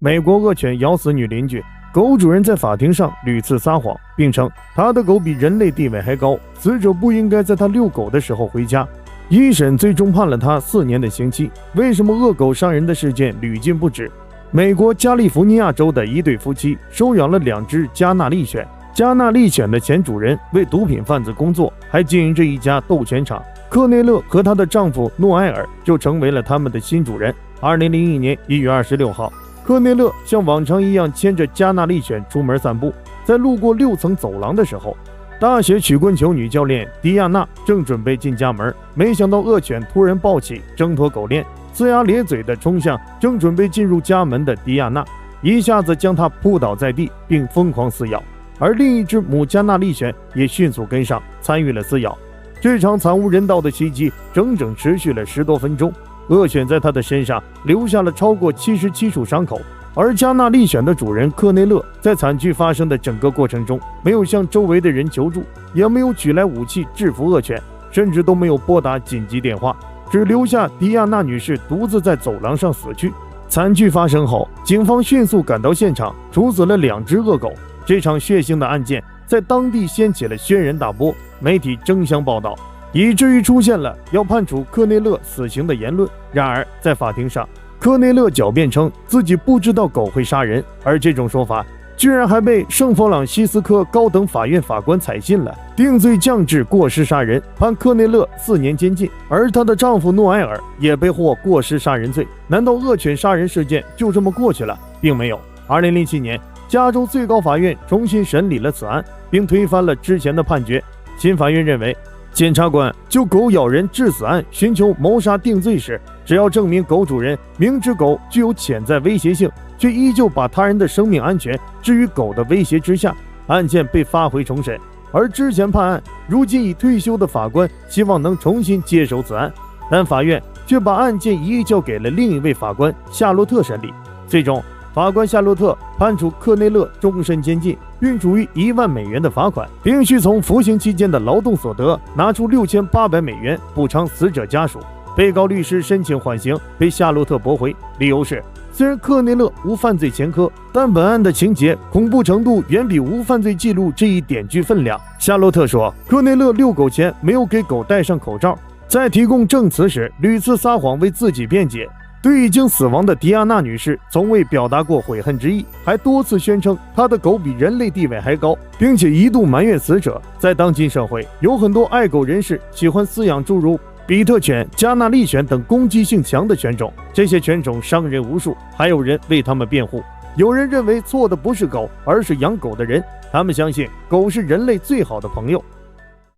美国恶犬咬死女邻居，狗主人在法庭上屡次撒谎，并称他的狗比人类地位还高，死者不应该在他遛狗的时候回家。一审最终判了他4年的刑期。为什么恶狗伤人的事件屡禁不止？美国加利福尼亚州的一对夫妻收养了2只加纳利犬，加纳利犬的前主人为毒品贩子工作，还经营着一家斗犬场。科内勒和她的丈夫诺埃尔就成为了他们的新主人。2001年1月26号，科内勒像往常一样牵着加纳利犬出门散步，在路过6层走廊的时候，大学曲棍球女教练迪亚娜正准备进家门，没想到恶犬突然暴起，挣脱狗链，龇牙咧嘴地冲向正准备进入家门的迪亚娜，一下子将她扑倒在地，并疯狂撕咬。而另一只母加纳利犬也迅速跟上，参与了撕咬。这场惨无人道的袭击整整持续了10多分钟，恶犬在它的身上留下了超过77处伤口。而加纳利犬的主人科内勒在惨剧发生的整个过程中，没有向周围的人求助，也没有取来武器制服恶犬，甚至都没有拨打紧急电话，只留下迪亚娜女士独自在走廊上死去。惨剧发生后，警方迅速赶到现场，处死了2只恶狗。这场血腥的案件在当地掀起了轩然大波，媒体争相报道，以至于出现了要判处科内勒死刑的言论。然而在法庭上，科内勒狡辩称自己不知道狗会杀人，而这种说法居然还被圣弗朗西斯科高等法院法官采信了，定罪降至过失杀人，判科内勒4年监禁。而她的丈夫诺埃尔也被获过失杀人罪。难道恶犬杀人事件就这么过去了？并没有。2007年，加州最高法院重新审理了此案，并推翻了之前的判决。新法院认为，检察官就狗咬人致死案寻求谋杀定罪时，只要证明狗主人明知狗具有潜在威胁性，却依旧把他人的生命安全置于狗的威胁之下，案件被发回重审。而之前判案，如今已退休的法官希望能重新接手此案，但法院却把案件移交给了另一位法官夏洛特审理。最终，法官夏洛特判处科内勒终身监禁，并处以1万美元的罚款，并需从服刑期间的劳动所得拿出6800美元补偿死者家属。被告律师申请缓刑被夏洛特驳回，理由是虽然科内勒无犯罪前科，但本案的情节恐怖程度远比无犯罪记录这一点具分量。夏洛特说，科内勒遛狗前没有给狗戴上口罩，在提供证词时屡次撒谎为自己辩解，对已经死亡的迪亚娜女士从未表达过悔恨之意，还多次宣称她的狗比人类地位还高，并且一度埋怨死者。在当今社会，有很多爱狗人士喜欢饲养诸如比特犬、加纳利犬等攻击性强的犬种，这些犬种伤人无数，还有人为他们辩护。有人认为错的不是狗，而是养狗的人，他们相信狗是人类最好的朋友。